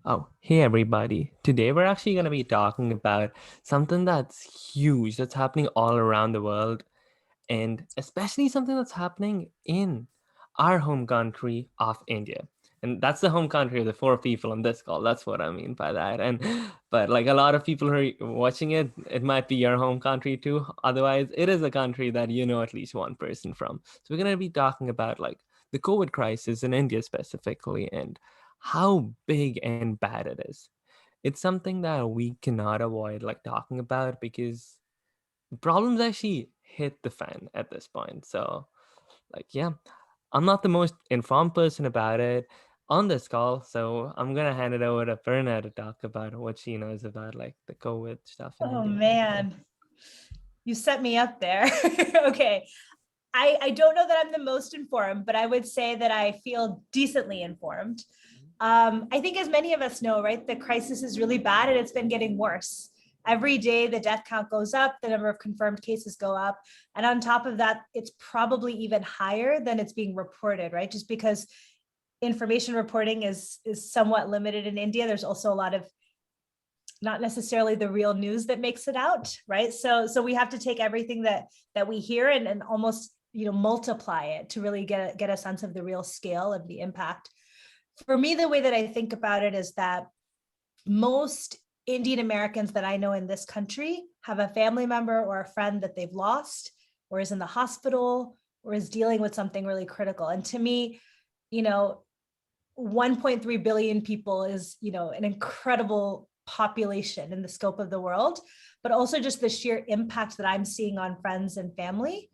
Oh, hey everybody. Today we're actually going to be talking about something that's huge, that's happening all around the world, and especially something that's happening in our home country of India. And that's the home country of the four people on this call. That's what I mean by that. And but like a lot of people who are watching it, it might be your home country too. Otherwise, it is a country that you know at least one person from. So we're going to be talking about like the COVID crisis in India specifically and how big and bad it is. It's something that we cannot avoid like talking about because problems actually hit the fan at this point. So, like, yeah, I'm not the most informed person about it on this call, so I'm gonna hand it over to Perna to talk about what she knows about like the COVID stuff in Oh India and everything. man, you set me up there. Okay. I don't know that I'm the most informed, but I would say that I feel decently informed. I think, as many of us know, right, the crisis is really bad and it's been getting worse. Every day, the death count goes up, the number of confirmed cases go up. And on top of that, it's probably even higher than it's being reported, right? Just because information reporting is somewhat limited in India. There's also a lot of not necessarily the real news that makes it out, right? So we have to take everything that we hear and almost multiply it to really get a sense of the real scale of the impact. For me, the way that I think about it is that most Indian Americans that I know in this country have a family member or a friend that they've lost, or is in the hospital, or is dealing with something really critical. And to me, you know 1.3 billion people is an incredible population in the scope of the world, but also just the sheer impact that I'm seeing on friends and family,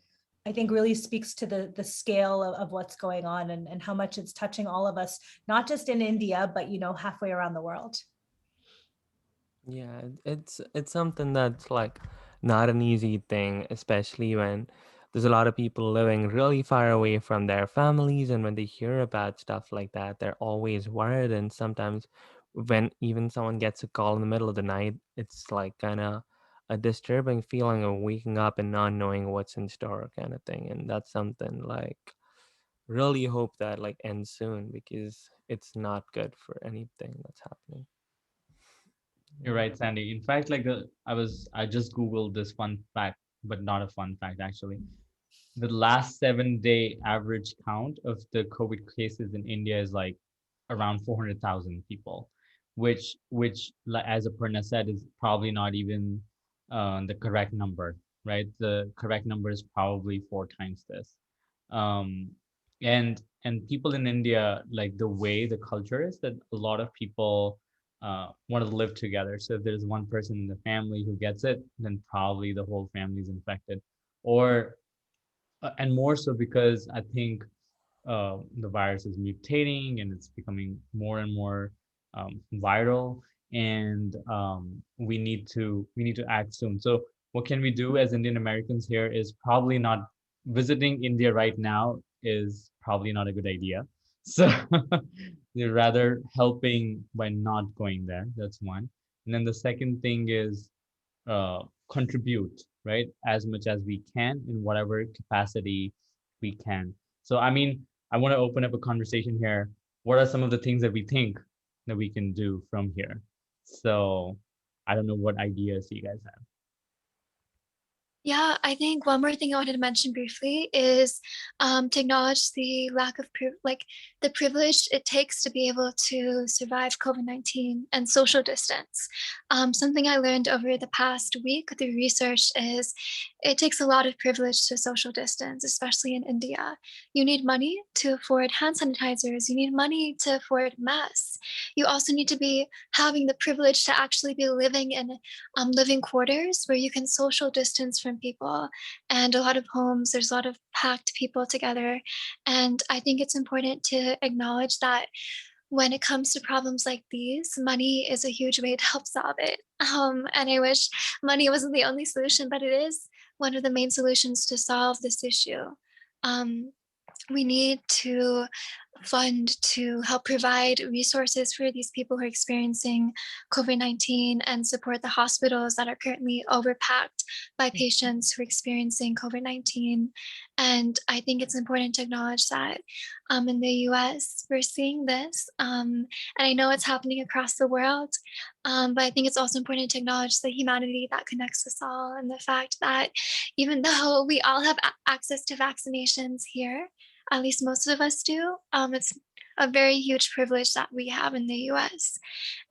I think really speaks to the scale of what's going on, and how much it's touching all of us, not just in India, but halfway around the world. Yeah, it's something that's like not an easy thing, especially when there's a lot of people living really far away from their families, and when they hear about stuff like that, they're always worried. And sometimes, when even someone gets a call in the middle of the night, it's like kind of a disturbing feeling of waking up and not knowing what's in store, kind of thing. And that's something like really hope that like ends soon because it's not good for anything that's happening. You're right, Sandy. In fact, I just Googled this fun fact, but not a fun fact actually. The last 7 day average count of the COVID cases in India is like around 400,000 people, which as Aparna said, is probably not even the correct number, right? The correct number is probably four times this. Um, and people in India, like the way the culture is that a lot of people want to live together. So if there's one person in the family who gets it, then probably the whole family is infected. Or and more so because I think the virus is mutating and it's becoming more and more viral, and we need to act soon. So what can we do as Indian Americans here is probably not visiting India right now is probably not a good idea. So they're rather helping by not going there. That's one. And then the second thing is contribute, right, as much as we can in whatever capacity we can. So, I mean, I want to open up a conversation here. What are some of the things that we think that we can do from here? So, I don't know what ideas you guys have. Yeah, I think one more thing I wanted to mention briefly is to acknowledge the lack of like the privilege it takes to be able to survive COVID-19 and social distance. Something I learned over the past week through research is it takes a lot of privilege to social distance, especially in India. You need money to afford hand sanitizers. You need money to afford masks. You also need to be having the privilege to actually be living in living quarters where you can social distance from people. And a lot of homes, there's a lot of packed people together. And I think it's important to acknowledge that when it comes to problems like these, money is a huge way to help solve it. And I wish money wasn't the only solution, but it is one of the main solutions to solve this issue. Um, we need to fund to help provide resources for these people who are experiencing COVID-19 and support the hospitals that are currently overpacked by patients who are experiencing COVID-19. And I think it's important to acknowledge that in the US, we're seeing this. And I know it's happening across the world, but I think it's also important to acknowledge the humanity that connects us all and the fact that even though we all have access to vaccinations here, at least most of us do, it's a very huge privilege that we have in the US.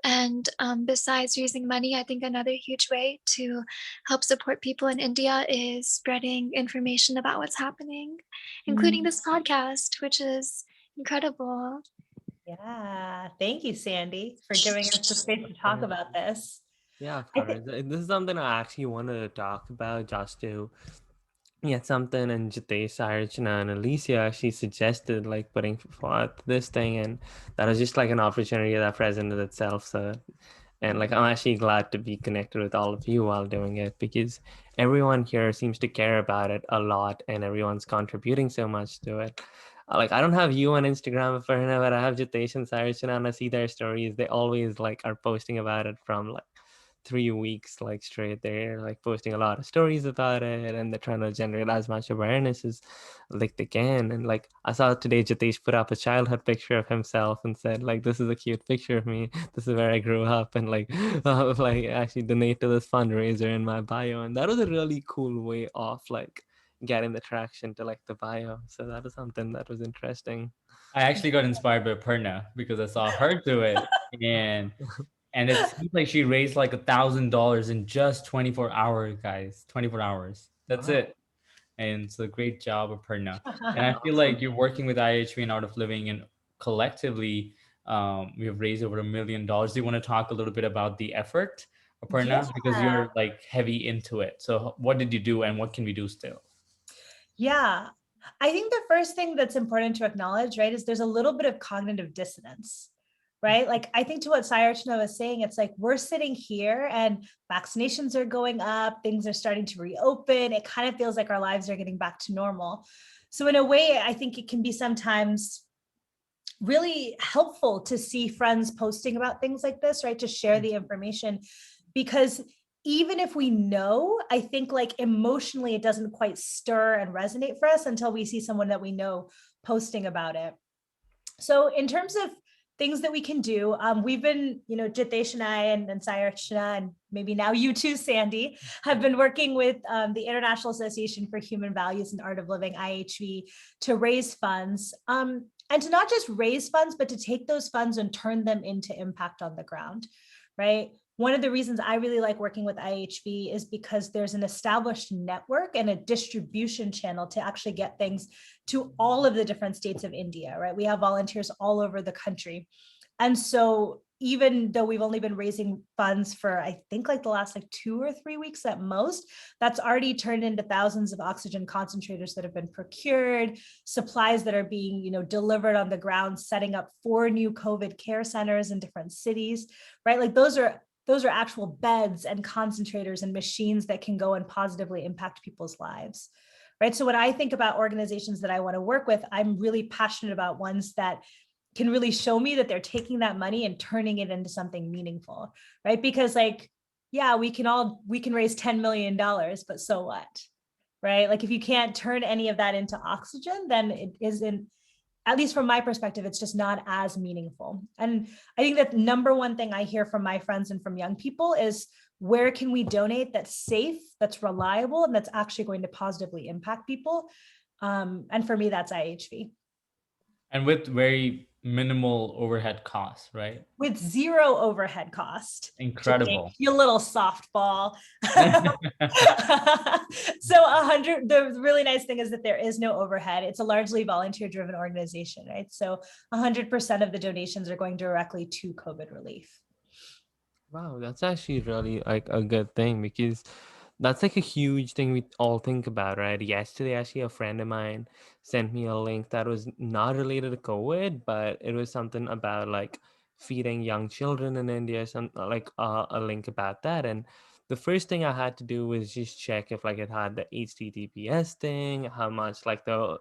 And besides raising money, I think another huge way to help support people in India is spreading information about what's happening, including this podcast, which is incredible. Yeah, thank you, Sandy, for giving us the space to talk about this. Yeah, of I course. This is something I actually wanted to talk about just to get something. And Jitesh, Sarachana, and Alicia actually suggested like putting forth this thing, and that was just like an opportunity that presented itself. So, and like I'm actually glad to be connected with all of you while doing it, because everyone here seems to care about it a lot, and everyone's contributing so much to it. Like I don't have you on Instagram, Aparna, but I have Jitesh and Sarachana, and I see their stories. They always like are posting about it from like 3 weeks like straight. They're like posting a lot of stories about it, and they're trying to generate as much awareness as like they can. And like I saw today Jitesh put up a childhood picture of himself and said like, this is a cute picture of me, this is where I grew up, and like like actually donate to this fundraiser in my bio. And that was a really cool way of like getting the traction to like the bio. So that was something that was interesting. I actually got inspired by Perna because I saw her do it, and it seems like she raised like $1,000 in just 24 hours, guys. 24 hours. That's Wow. it. And it's a great job of Perna. And I feel like you're working with IHV and Art of Living, and collectively, we have raised over $1 million. Do you want to talk a little bit about the effort, Aparna? Because Yeah. you're like heavy into it. So what did you do, and what can we do still? Yeah. I think the first thing that's important to acknowledge, right, is there's a little bit of cognitive dissonance, right? Like I think to what Sayarchana was saying, it's like we're sitting here and vaccinations are going up, things are starting to reopen. It kind of feels like our lives are getting back to normal. So in a way, I think it can be sometimes really helpful to see friends posting about things like this, right? To share the information, because even if we know, I think like emotionally it doesn't quite stir and resonate for us until we see someone that we know posting about it. So in terms of things that we can do, we've been, Jitesh and I and Sayarchana, and maybe now you too, Sandy, have been working with the International Association for Human Values and Art of Living, IHV, to raise funds. And to not just raise funds, but to take those funds and turn them into impact on the ground, right? One of the reasons I really like working with IHV is because there's an established network and a distribution channel to actually get things to all of the different states of India, right? We have volunteers all over the country. And so even though we've only been raising funds for, I think like the last like 2 or 3 weeks at most, that's already turned into thousands of oxygen concentrators that have been procured, supplies that are being, delivered on the ground, setting up 4 new COVID care centers in different cities, right? Like those are actual beds and concentrators and machines that can go and positively impact people's lives, right? So when I think about organizations that I want to work with, I'm really passionate about ones that can really show me that they're taking that money and turning it into something meaningful, right? Because like, yeah, we can raise $10 million, but so what, right? Like if you can't turn any of that into oxygen, then it isn't, at least from my perspective, it's just not as meaningful. And I think that number one thing I hear from my friends and from young people is, where can we donate that's safe, that's reliable, and that's actually going to positively impact people? And for me, that's IHV. And with very minimal overhead costs, right? With zero overhead cost. Incredible. You little softball. So 100, the really nice thing is that there is no overhead. It's a largely volunteer driven organization, right? So 100% of the donations are going directly to COVID relief. Wow, that's actually really like a good thing, because that's like a huge thing we all think about, right? Yesterday, actually, a friend of mine sent me a link that was not related to COVID, but it was something about like feeding young children in India, some like a link about that. And the first thing I had to do was just check if like it had the HTTPS thing, how much like the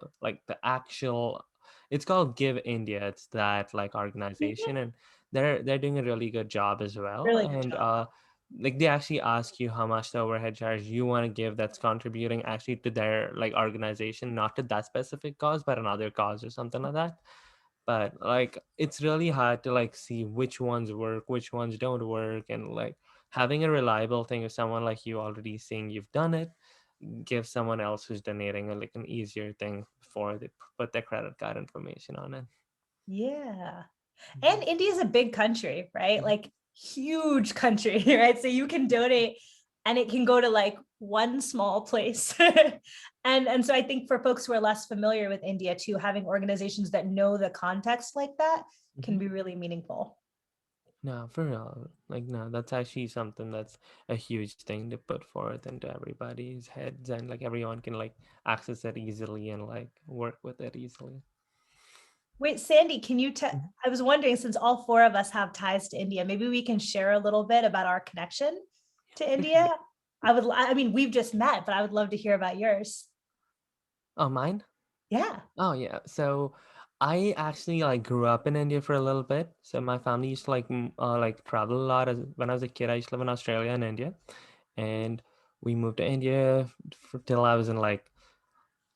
actual It's called Give India. It's that like Mhm. organization, and they're doing a really good job as well. Really good And job. like they actually ask you how much the overhead charge you want to give that's contributing actually to their like organization, not to that specific cause, but another cause or something like that. But like it's really hard to like see which ones work, which ones don't work, and like having a reliable thing of someone like you already saying you've done it give someone else who's donating a, like an easier thing before they put their credit card information on it. Yeah. And India is a big country, right? Mhm. Like huge country, right? So you can donate and it can go to like one small place. And so I think for folks who are less familiar with India too, having organizations that know the context like that can Mhm. be really meaningful. No, for real. Like, no, that's actually something that's a huge thing to put forth into everybody's heads, and like everyone can like access it easily and like work with it easily. Wait, Sandy, can you tell? Mhm. I was wondering, since all four of us have ties to India, maybe we can share a little bit about our connection to For sure. India. I mean, we've just met, but I would love to hear about yours. Oh, mine? Yeah. Oh yeah. So I actually like grew up in India for a little bit. So my family used to like travel a lot. As when I was a kid, I used to live in Australia and India, and we moved to India till I was in like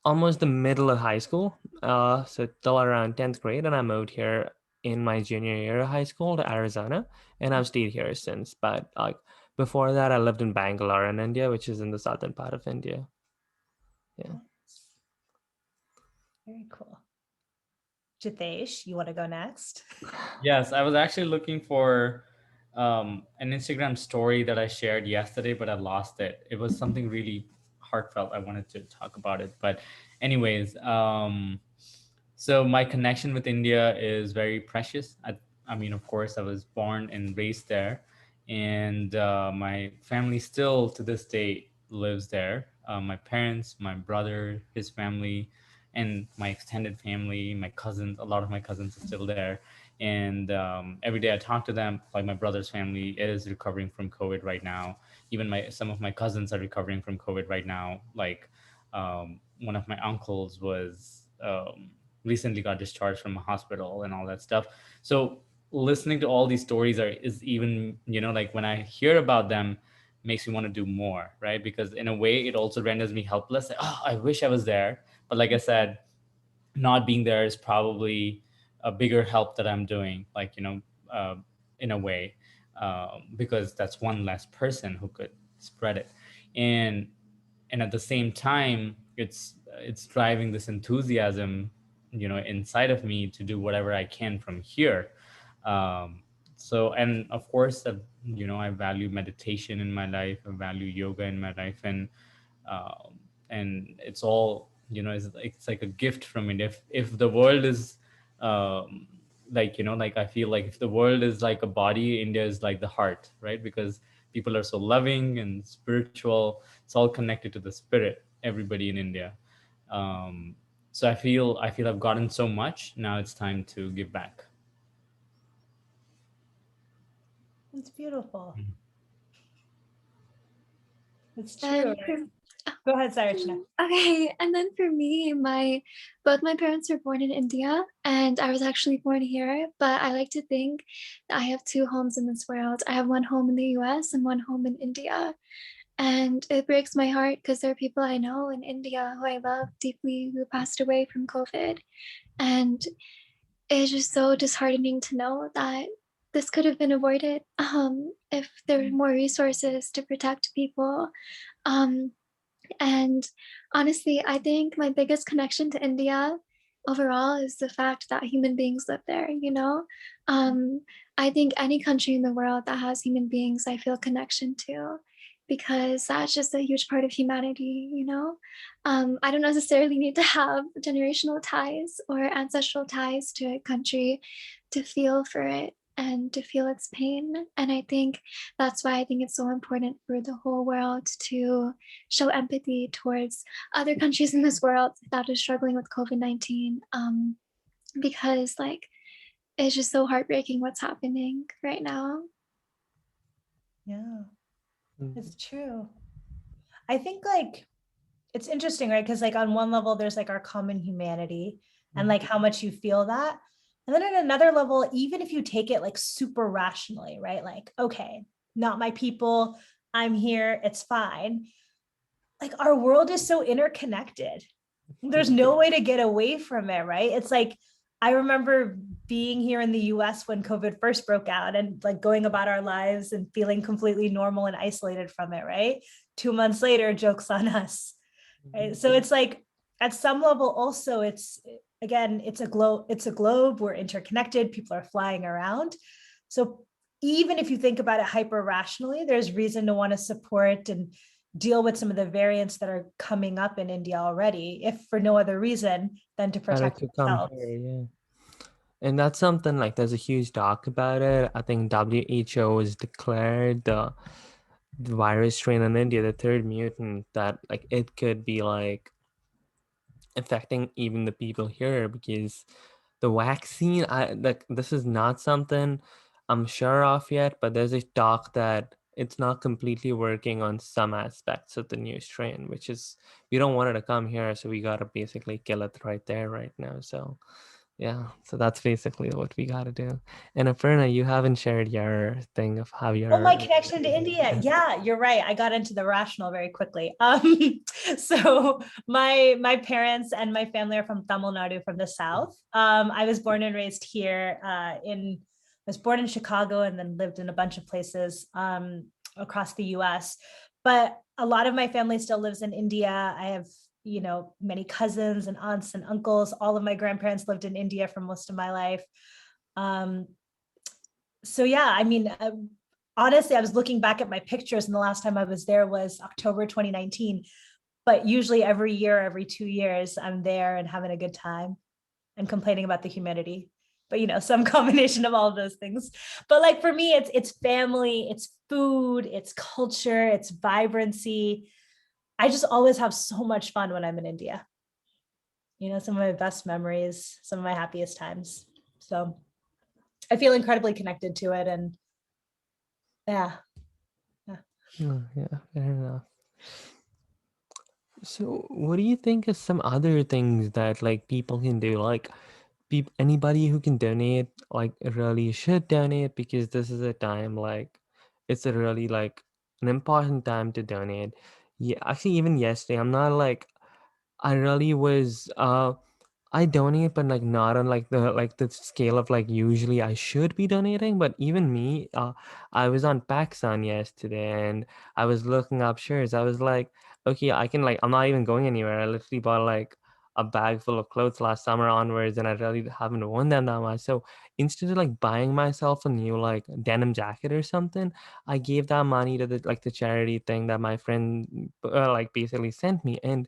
almost the middle of high school. So till around 10th grade, and I moved here in my junior year of high school to Arizona, and I've stayed here since. But like before that, I lived in Bangalore in India, which is in the southern part of India. Yeah. Very cool. Jitesh, you want to go next? Yes, I was actually looking for an Instagram story that I shared yesterday, but I lost it. It was something really heartfelt. I wanted to talk about it. But, anyways, so my connection with India is very precious. I mean, of course, I was born and raised there, and my family still to this day lives there. My parents, my brother, his family, and my extended family, my cousins. A lot of my cousins are still there, and every day I talk to them. Like my brother's family is recovering from COVID right now. Even my some of my cousins are recovering from COVID right now. Like one of my uncles was recently got discharged from a hospital and all that stuff. So listening to all these stories is even, like when I hear about them, makes me want to do more, right? Because in a way it also renders me helpless. Like, oh, I wish I was there. But like I said, not being there is probably a bigger help that I'm doing, like, uh, in a way, because that's one less person who could spread it. And and at the same time, it's driving this enthusiasm, inside of me to do whatever I can from here. um, so, and of course, I value meditation in my life, I value yoga in my life, and it's all, it's like a gift from it. If the world is, um, like, like I feel like if the world is like a body, India is like the heart, right? Because people are so loving and spiritual. It's all connected to the spirit, everybody in India. um, so I feel I've gotten so much. Now it's time to give back. It's beautiful. It's true. And for, Go ahead, Sarachna. okay, and then for me, both my parents were born in India, and I was actually born here. But I like to think that I have two homes in this world. I have one home in the U.S. and one home in India, and it breaks my heart because there are people I know in India who I love deeply who passed away from COVID, and it's just so disheartening to know that this could have been avoided if there were more resources to protect people. Um, and honestly, I think my biggest connection to India overall is the fact that human beings live there, you know? I think any country in the world that has human beings, I feel connection to because that's just a huge part of humanity, you know? I don't necessarily need to have generational ties or ancestral ties to a country to feel for it and to feel its pain. And I think that's why I think it's so important for the whole world to show empathy towards other countries in this world that are struggling with COVID-19, because like it's just so heartbreaking what's happening right now. Yeah, Mhm. it's true. I think like it's interesting, right? Because like on one level, there's like our common humanity, and like how much you feel that. And then at another level, even if you take it like super rationally, right? Like, okay, not my people, I'm here, it's fine. Like our world is so interconnected. There's no way to get away from it, right? It's like, I remember being here in the US when COVID first broke out and like going about our lives and feeling completely normal and isolated from it, right? 2 months later, joke's on us, right? So it's like, at some level also, it's, again, it's a globe, we're interconnected, people are flying around. So even if you think about it hyper rationally, there's reason to want to support and deal with some of the variants that are coming up in India already, if for no other reason than to Better protect to come themselves. here, yeah. And that's something like there's a huge talk about it. I think WHO has declared the virus strain in India, the third mutant, that like it could be like affecting even the people here because the vaccine, I like this is not something I'm sure of yet, but there's a talk that it's not completely working on some aspects of the new strain, which is we don't want it to come here, so we gotta basically kill it right there, right now. So yeah, so that's basically what we gotta do. And Aparna, you haven't shared your thing of how Oh, my your connection to India. Yeah, you're right. I got into the rational very quickly. So my parents and my family are from Tamil Nadu, from the south. I was born and raised here. I was born in Chicago and then lived in a bunch of places across the U.S. But a lot of my family still lives in India. I have, many cousins and aunts and uncles. All of my grandparents lived in India for most of my life. Um, so yeah, I mean, honestly, I was looking back at my pictures, and the last time I was there was October 2019. But usually every year, every 2 years, I'm there and having a good time and complaining about the humidity. But some combination of all of those things. But like for me, it's family, it's food, it's culture, it's vibrancy. I just always have so much fun when I'm in India. Some of my best memories, some of my happiest times. So I feel incredibly connected to it, and yeah. Oh, yeah, fair enough. So, what do you think is some other things that like people can do? Like, anybody who can donate, like, really should donate because this is a time like it's a really like an important time to donate. Yeah, actually, even yesterday, I'm not like I really was. I donate, but like not on like the scale of like usually I should be donating. But even me, I was on PacSun yesterday and I was looking up shares. I was like, okay, I can like I'm not even going anywhere. I literally bought like a bag full of clothes last summer onwards, and I really haven't worn them that much. So instead of like buying myself a new like denim jacket or something, I gave that money to the charity thing that my friend like basically sent me. And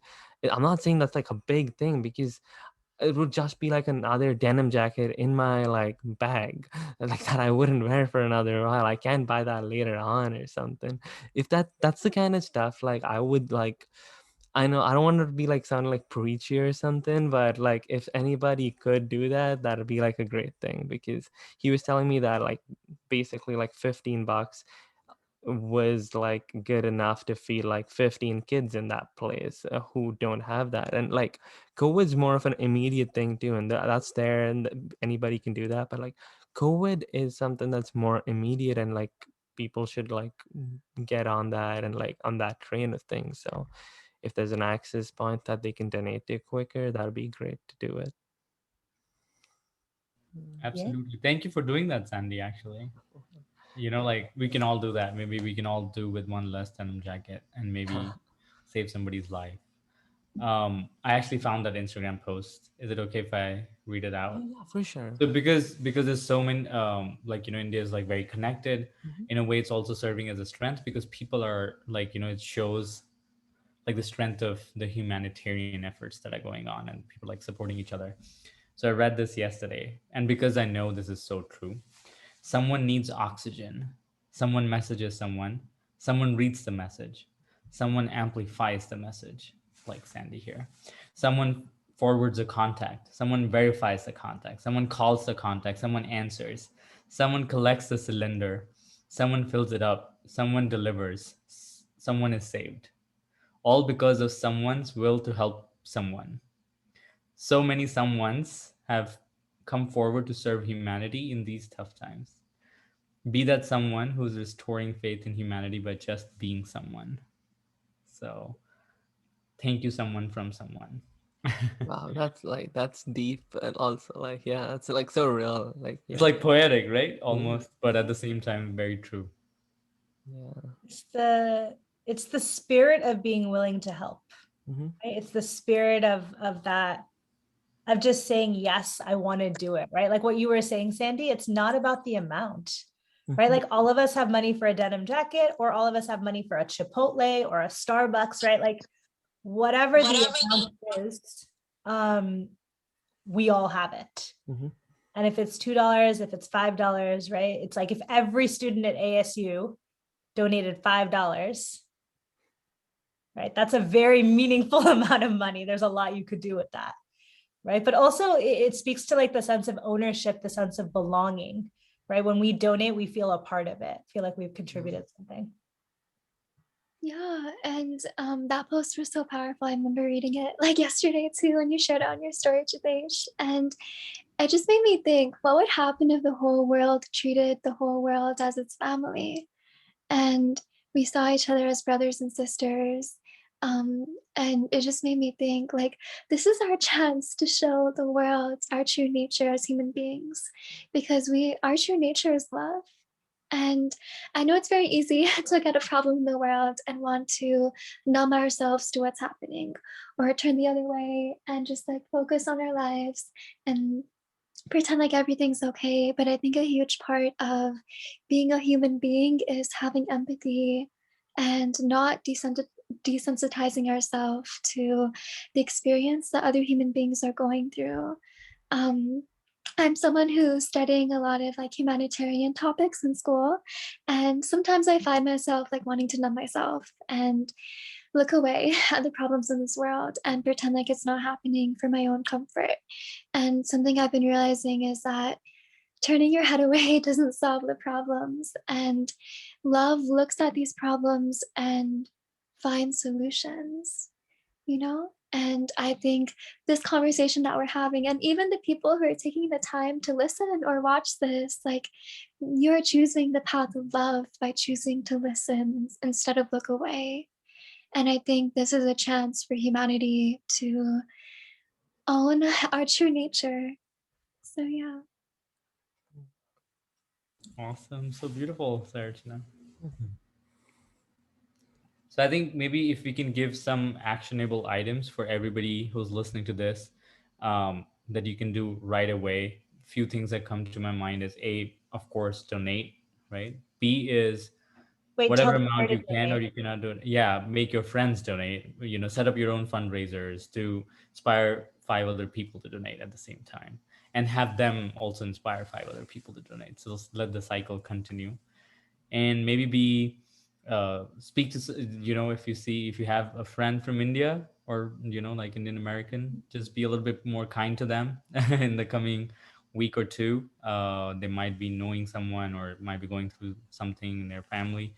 I'm not saying that's like a big thing because it would just be like another denim jacket in my like bag like that I wouldn't wear for another while. I can't buy that later on or something. If that's the kind of stuff like I would like, I know I don't want to be like sound like preachy or something, but like if anybody could do that, that'd be like a great thing because he was telling me that like basically like $15 was like good enough to feed like 15 kids in that place who don't have that. And like COVID's more of an immediate thing too, and that's there, and anybody can do that. But like COVID is something that's more immediate, and like people should like get on that and like on that train of things. So if there's an access point that they can donate to quicker, that'd be great to do it. Absolutely. Thank you for doing that, Sandy, actually. Like we can all do that. Maybe we can all do with one less denim jacket and maybe save somebody's life. I actually found that Instagram post. Is it okay if I read it out? Oh yeah, for sure. So because there's so many like India is like very connected. Mhm. In a way, it's also serving as a strength because people are like it shows like the strength of the humanitarian efforts that are going on and people like supporting each other. So I read this yesterday, and because I know this is so true, someone needs oxygen. Someone messages someone reads the message, someone amplifies the message, like Sandy here. Someone forwards a contact, someone verifies the contact, someone calls the contact, someone answers, someone collects the cylinder, someone fills it up, someone delivers, someone is saved. All because of someone's will to help someone. so many someones have come forward to serve humanity in these tough times. Be that someone who's restoring faith in humanity by just being someone. So thank you, someone from someone. Wow, that's deep, and also like, yeah, it's like so real. Like, It's yeah, like poetic, right? Almost, but at the same time, very true. yeah. It's the spirit of being willing to help. Hmm. Right? It's the spirit of that, of just saying, yes, I want to do it, right? Like what you were saying, Sandy, it's not about the amount, right? Like all of us have money for a denim jacket, or all of us have money for a Chipotle or a Starbucks, right? Like whatever the amount is, we all have it. Hmm. And if it's $2, if it's $5, right? It's like if every student at ASU donated $5, right? That's a very meaningful amount of money. There's a lot you could do with that, right? But also it speaks to like the sense of ownership, the sense of belonging, right? When we donate, we feel a part of it, feel like we've contributed something. Yeah, and that post was so powerful. I remember reading it like yesterday too, when you shared it on your story, Jitesh. And it just made me think, what would happen if the whole world treated the whole world as its family? And we saw each other as brothers and sisters. And it just made me think, like, this is our chance to show the world our true nature as human beings, because our true nature is love. And I know it's very easy to look at a problem in the world and want to numb ourselves to what's happening, or turn the other way and just like focus on our lives and pretend like everything's okay. But I think a huge part of being a human being is having empathy and not desensitizing ourselves to the experience that other human beings are going through. Um, I'm someone who's studying a lot of like humanitarian topics in school, and sometimes I find myself like wanting to numb myself and look away at the problems in this world and pretend like it's not happening for my own comfort. And something I've been realizing is that turning your head away doesn't solve the problems, and love looks at these problems and finds solutions, you know? And I think this conversation that we're having, and even the people who are taking the time to listen or watch this, like, you're choosing the path of love by choosing to listen instead of look away. And I think this is a chance for humanity to own our true nature. So, yeah. Awesome. So beautiful, Sarachana. So I think maybe if we can give some actionable items for everybody who's listening to this, that you can do right away. Few things that come to my mind is A, of course, donate, right? B is Wait, tell whatever them where amount to you can or donate. you cannot do it. Yeah, make your friends donate. Set up your own fundraisers to inspire 5 other people to donate at the same time, and have them also inspire 5 other people to donate. So let the cycle continue. And maybe be speak to if you have a friend from India, or like Indian American, just be a little bit more kind to them in the coming week or two. They might be knowing someone or might be going through something in their family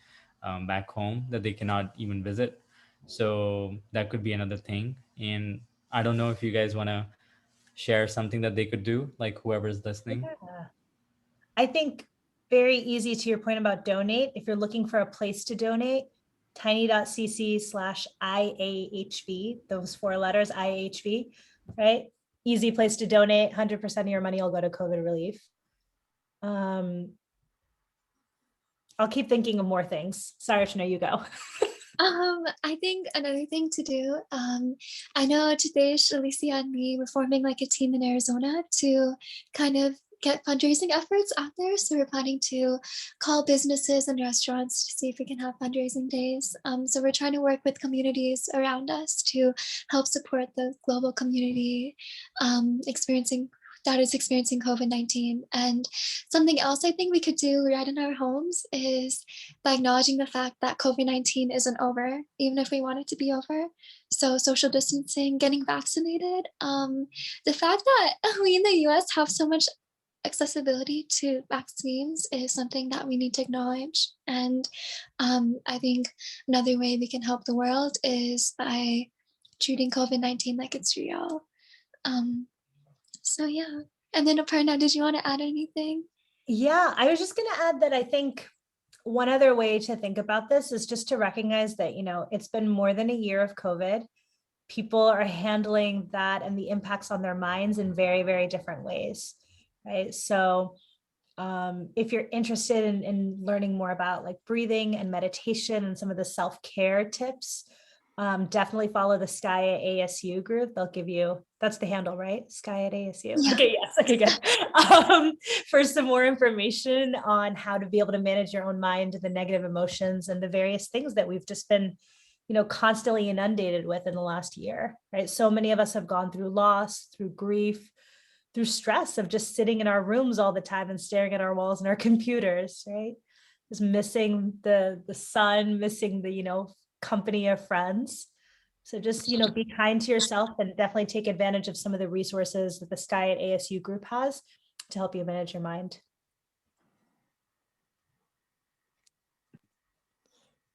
back home that they cannot even visit. So that could be another thing. And I don't know if you guys want to share something that they could do, like whoever's listening. Yeah. I think very easy to your point about donate. If you're looking for a place to donate, tiny.cc/IAHV, those 4 letters, IAHV, right? Easy place to donate. 100% of your money will go to COVID relief. I'll keep thinking of more things. Sarachana, you go. I think another thing to do, I know Jitesh, Alicia, and me, we're forming like a team in Arizona to kind of get fundraising efforts out there. So we're planning to call businesses and restaurants to see if we can have fundraising days. So we're trying to work with communities around us to help support the global community that is experiencing COVID-19. And something else I think we could do right in our homes is by acknowledging the fact that COVID-19 isn't over, even if we want it to be over. So social distancing, getting vaccinated, the fact that we in the US have so much accessibility to vaccines is something that we need to acknowledge. And I think another way we can help the world is by treating COVID-19 like it's real. So yeah. And then Aparna, did you want to add anything? Yeah, I was just going to add that I think one other way to think about this is just to recognize that, it's been more than a year of COVID. People are handling that and the impacts on their minds in very, very different ways, right? So if you're interested in learning more about like breathing and meditation and some of the self-care tips, definitely follow the Sky at ASU group. They'll give you, that's the handle, right? Sky at ASU. Yeah. Okay, yes. Okay, good. For some more information on how to be able to manage your own mind, the negative emotions, and the various things that we've just been, constantly inundated with in the last year, right? So many of us have gone through loss, through grief, through stress of just sitting in our rooms all the time and staring at our walls and our computers, right? Just missing the sun, missing the, company of friends. So just, be kind to yourself and definitely take advantage of some of the resources that the Sky at ASU group has to help you manage your mind.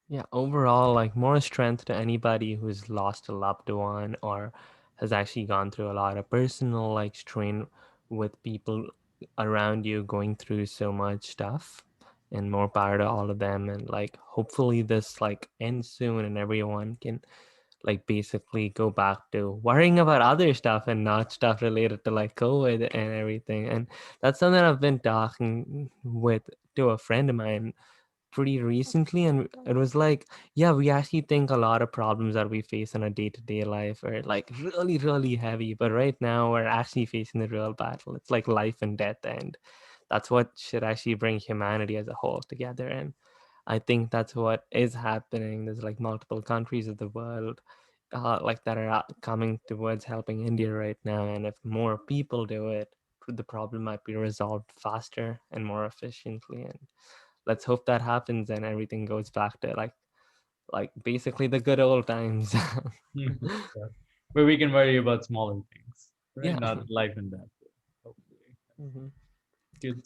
Yeah, overall, like more strength to anybody who's lost a loved one or has actually gone through a lot of personal like strain with people around you going through so much stuff, and more power to all of them. And like hopefully this like ends soon and everyone can like basically go back to worrying about other stuff and not stuff related to like COVID and everything. And that's something I've been talking with to a friend of mine pretty recently, and it was like, yeah, we actually think a lot of problems that we face in our day-to-day life are like really, really heavy, but right now we're actually facing the real battle. It's like life and death, and that's what should actually bring humanity as a whole together. And I think that's what is happening. There's like multiple countries of the world like that are coming towards helping India right now, and if more people do it, the problem might be resolved faster and more efficiently. And let's hope that happens and everything goes back to like basically the good old times. Yeah. Where we can worry about smaller things, right? Yeah. Not life and death. Hopefully. Mhm. Good.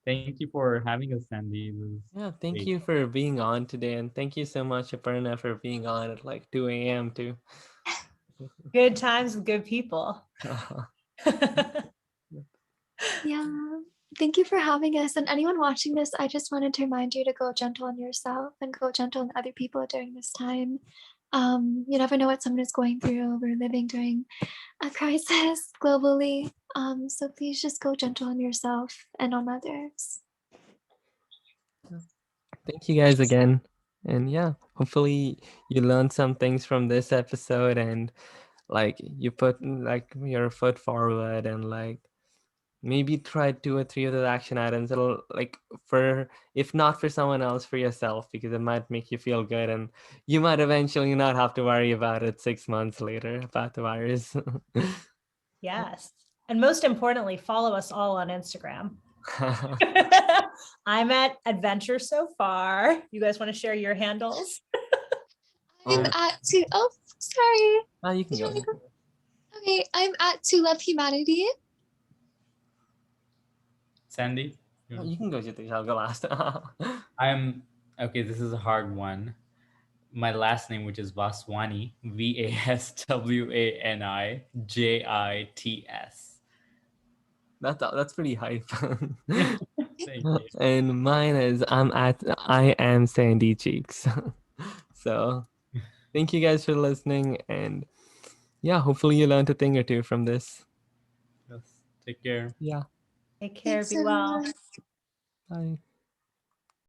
Thank you for having us, Sandy. This is Yeah, thank great. you for being on today, and thank you so much, Aparna, for being on at like 2 a.m. too. Good times with good people. Yeah. Thank you for having us. And anyone watching this, I just wanted to remind you to go gentle on yourself and go gentle on other people during this time. You never know what someone is going through. We're living during a crisis globally. So please just go gentle on yourself and on others. Thank you guys again. And yeah, hopefully you learned some things from this episode, and like you put like your foot forward and like maybe try 2 or 3 of the action items. It'll like, for if not for someone else, for yourself, because it might make you feel good, and you might eventually not have to worry about it 6 months later about the virus. Yes. And most importantly, follow us all on Instagram. I'm at Adventure So Far. You guys want to share your handles? I'm at oh, sorry. Oh, you can go. Okay, I'm at To Love Humanity. Sandy? Oh, you can go, Jitish. I'll go last. I'm okay. This is a hard one. My last name, which is Vaswani, VASWANIJITS. That's pretty hype. Thank you. And mine is I am Sandy Cheeks. So thank you guys for listening, and yeah, hopefully you learned a thing or two from this. Yes. Take care. Yeah. Take care. Thanks Be so well. much. Bye.